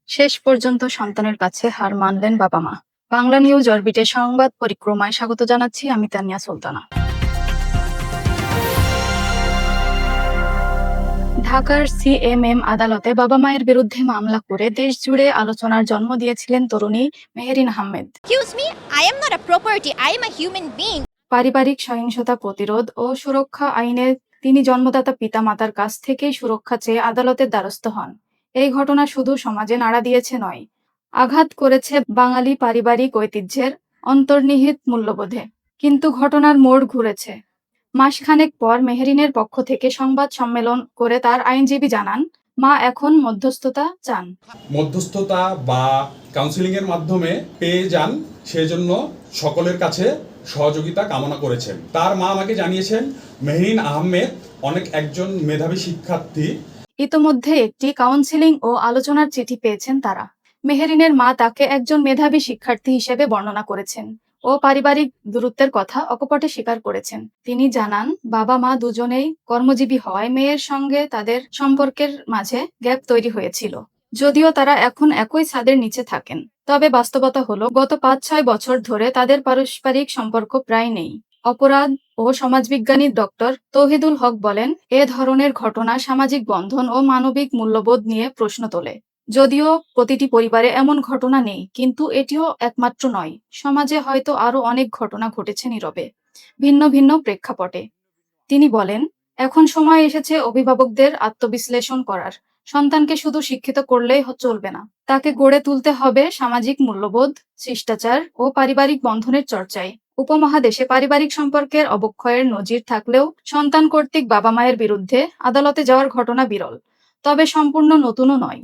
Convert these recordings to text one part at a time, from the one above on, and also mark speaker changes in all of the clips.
Speaker 1: শেষ পর্যন্ত সন্তানের কাছে হার মানলেন বাবা মা। বাংলা নিউজ অরবিটের সংবাদ পরিক্রমায় স্বাগত জানাচ্ছি আমি তানিয়া সুলতানা। ঢাকার সিএমএম আদালতে বাবা মায়ের বিরুদ্ধে মামলা করে দেশ জুড়ে আলোচনার জন্ম দিয়েছিলেন তরুণী Meherin Ahmed.
Speaker 2: Excuse me, I am not a property, I am a human being.
Speaker 1: পারিবারিক সহিংসতা প্রতিরোধ ও সুরক্ষা আইনে তিনি জন্মদাতা পিতামাতার কাছ থেকেই সুরক্ষা চেয়ে আদালতের দ্বারস্থ হন। এই ঘটনা শুধু সমাজে নাড়া দিয়েছে নয়, আঘাত করেছে বাঙালি পারিবারিক ঐতিহ্যের অন্তর্নিহিত মূল্যবোধে। কিন্তু ঘটনার মোড় ঘুরেছে। মাসখানেক পর মেহেরিনের পক্ষ থেকে সংবাদ সম্মেলন করে তার আইনজীবী জানান, মা এখন মধ্যস্থতা চান।
Speaker 3: মধ্যস্থতা বা কাউন্সিলিং এর মাধ্যমে পেয়ে যান, সেজন্য সকলের কাছে সহযোগিতা কামনা করেছেন। তার মা আমাকে জানিয়েছেন মেহেরিন আহমেদ একজন মেধাবী শিক্ষার্থী।
Speaker 1: ইতোমধ্যে একটি কাউন্সিলিং ও আলোচনার চিঠি পেয়েছেন তারা। মেহেরিনের মা তাকে একজন মেধাবী শিক্ষার্থী হিসেবে বর্ণনা করেছেন ও পারিবারিক দূরত্বের কথা অকপটে স্বীকার করেছেন। তিনি জানান, বাবা মা দুজনেই কর্মজীবী হওয়ায় মেয়ের সঙ্গে তাদের সম্পর্কের মাঝে গ্যাপ তৈরি হয়েছিল। যদিও তারা এখন একই ছাদের নিচে থাকেন, তবে বাস্তবতা হলো গত ৫-৬ বছর ধরে তাদের পারস্পরিক সম্পর্ক প্রায় নেই। অপরাধ ও সমাজবিজ্ঞানী ডক্টর তৌহিদুল হক বলেন, এ ধরনের ঘটনা সামাজিক বন্ধন ও মানবিক মূল্যবোধ নিয়ে প্রশ্ন তোলে। যদিও প্রতিটি পরিবারে এমন ঘটনা নেই, কিন্তু এটিও একমাত্র নয়। সমাজে হয়তো আরো অনেক ঘটনা ঘটেছে নীরবে, ভিন্ন ভিন্ন প্রেক্ষাপটে। তিনি বলেন, এখন সময় এসেছে অভিভাবকদের আত্মবিশ্লেষণ করার। সন্তানকে শুধু শিক্ষিত করলেই চলবে না, তাকে গড়ে তুলতে হবে সামাজিক মূল্যবোধ, শিষ্টাচার ও পারিবারিক বন্ধনের চর্চায়। উপমহাদেশে পারিবারিক সম্পর্কের অবক্ষয়ের নজির থাকলেও সন্তান কর্তৃক বাবা মায়ের বিরুদ্ধে আদালতে যাওয়ার ঘটনা বিরল, তবে সম্পূর্ণ নতুনও নয়।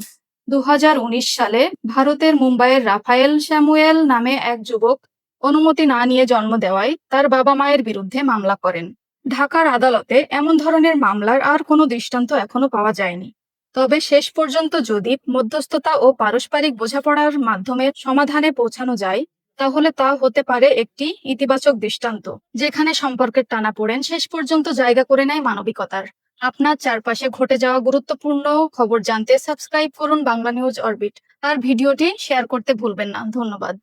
Speaker 1: ২০১৯ সালে ভারতের মুম্বাইয়ের রাফায়েল স্যামুয়েল নামে এক যুবক অনুমতি না নিয়ে জন্ম দেওয়ায় তার বাবা মায়ের বিরুদ্ধে মামলা করেন। ঢাকার আদালতে এমন ধরনের মামলার আর কোনো দৃষ্টান্ত এখনো পাওয়া যায়নি। তবে শেষ পর্যন্ত যদি মধ্যস্থতা ও পারস্পরিক বোঝাপড়ার মাধ্যমে সমাধানে পৌঁছানো যায়, তাহলে তা হতে পারে একটি ইতিবাচক দৃষ্টান্ত, যেখানে সম্পর্কের টানাপোড়েন শেষ পর্যন্ত জায়গা করে নেয় মানবিকতার। আপনার চারপাশে ঘটে যাওয়া গুরুত্বপূর্ণ খবর জানতে সাবস্ক্রাইব করুন বাংলা নিউজ অরবিট, আর ভিডিওটি শেয়ার করতে ভুলবেন না। ধন্যবাদ।